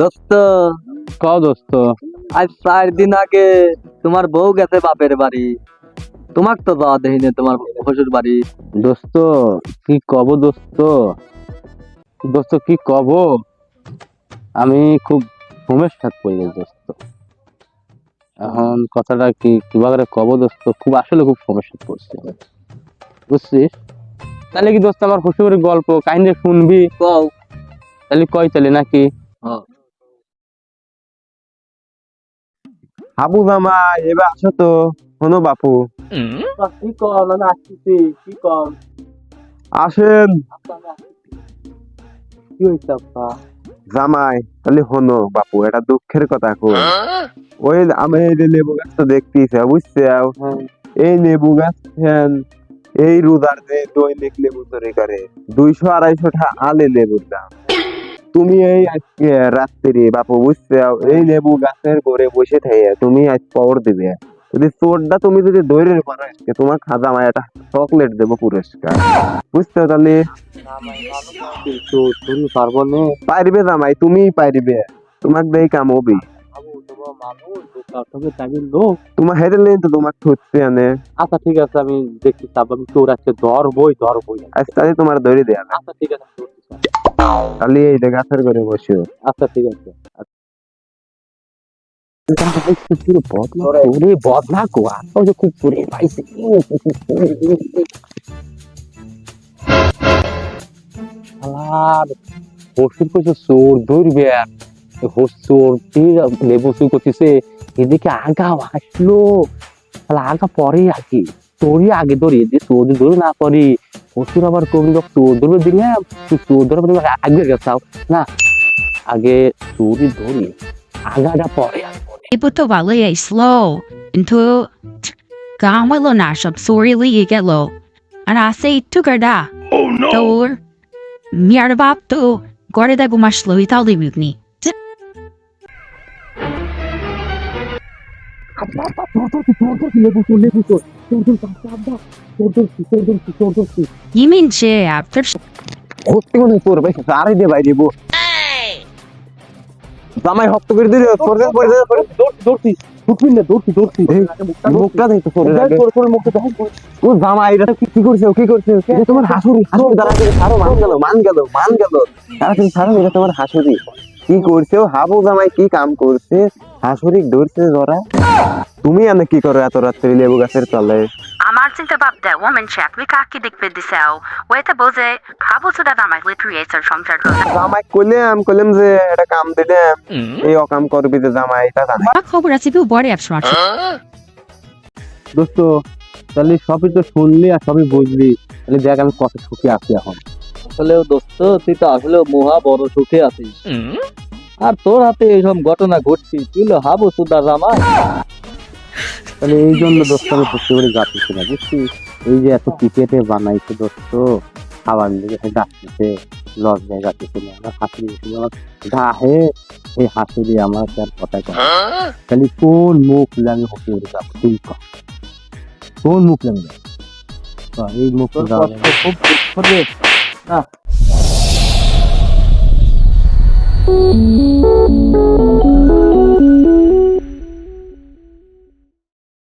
দোস্ত, কও দোস্ত। আজ 4 দিন আগে তোমার বউ গেছে বাপের বাড়ি, তোমাক তো যাওয়া দেখিনি তোমার শ্বশুর বাড়ি। দোস্ত কি কব দোস্ত, দোস্ত কি কব, আমি খুব সমস্যাত পড়ে গেছি দোস্ত। এখন কথাটা কি কিভাবে কব দোস্ত, খুব আসলে খুব সমস্যাত পড়ছি বুঝছিস। তাহলে কি দোস্ত আমার শ্বশুরের গল্প কাহিনী শুনবি? কও। তাহলে কই তাহলে নাকি? হাবু মামা এবার আসো তো, শোনো বাপু। কি কর মানে আসতেছি, কি কর? আসেন কি হয়েছে আপা? জামাই, তাহলে শোনো বাপু, এটা দুঃখের কথা কই। ওই আমি এই যে লেবু গাছটা দেখতেছি বুঝছে, এই লেবু গাছ ফ্যান এই রোজার যে দৈনিক লেবু চুরি করে 200-250 আলে লেবুর দাম। তুমি এই আজকে রাত্রি বাপু বুঝছে, এই লেবু গাছের গোড়ে বসে থেকে তুমি আজ পর দিবে। যদি চোরটা তুমি যদি দৈরের পারো আজকে তোমার খাজা মায় একটা চকলেট দেবো পুরস্কার, বুঝছো? তাহলে কিন্তু তুমি পারবো না। পারবে জামাই, তুমিই পারবে, তোমার দেই কাম হবি। তোমার মানুষ দোকান থেকে টাইমের লোক। তোমার হেরে লেন তো তোমার ঠুকছে আনে। আচ্ছা ঠিক আছে, আমি দেখছি তারপর আমি চোর আছে ধরবই। আজ তাহলে তোমার ধরে দেয়া না। আচ্ছা ঠিক আছে, আমি ধরতেছি। তাহলে এই যে গাছের করে বসিও। আচ্ছা ঠিক আছে। বদনা কোয়া খুব চুরি পাইছে। শালার হোস্টেল কিছু চোর ধরবে, চোরটি লেবু চুরি করতেছে, এদিকে আগাও আসলো। তাহলে আগা পরে আগে তোরই আগে ধরি যে চোর ধরে না করি, শ্বশুর আবার কবি চোর ধরবে দিলাম, তুই চোর ধরবে আগে গেছাও না, আগে চোরই ধরি আগাটা পরে। 이부터 발레에 slow into 강화로 나셔 소리를 이게로 아나 say 투가다 또 미아르밥도 거래되고 마실로 이탈리 위니 이민지 after করতে মনে তোর ভাই আরে দে ভাই দেবো জামাই হপ্ত করে দিলে মুখটা দেখতে ও জামাই এটা কি করছে, কি করছে? এটা তোমার হাসুরি, হাসুরি দাঁড়াতে ছাড়ো, মান গেল তাড়াতাড়ি ছাড়ো, এটা তোমার হাসুরি। কি করছে হাবু জামাই, কি কাম করছে? হাসুরি ধরছে জরা। তুমি এনে কি করো এত রাত্রি লেবু গাছের তলে? আমার চিন্তা ভাবতে woman check we কাকি দেখবে দিছাও ওইটা বোঝে খাবো সুদা দামাই লিটারেচার সংসার জামাই কইলাম যে এটা কাম দিলাম, এই অকাম করবি যে জামাই, এটা জানে। খবর আছে কেউ বড় অ্যাপস আছে দোস্ত তাহলে সবই তো শুনলি আর সবই বুঝলি, তাহলে দেখ আমি কত সুখী আছি এখন। আসলে দোস্ত, তুই তো আসলে মহা বড় সুখে আছিস, আর তোর হাতে এইসব ঘটনা ঘটছি, তুই হলো হাবু সুদা জামাই। তাহলে এই জন্য দোস্ত আমি সত্যি করে যাচ্ছি না বুঝছিস, এই যে এত পিকেটে বানাইছে দোস্ত, খাবার দিকে ডাকতেছে, লজ্জায় যাচ্ছে না, আমার হাসি গাহে এই হাসি দিয়ে আমার আর কথাই কথা। তাহলে কোন মুখ আমি হতে করে যাবো, তুই কর কোন মুখ লাগবে? এই মুখ তোর কষ্ট খুব দুঃখ রে। না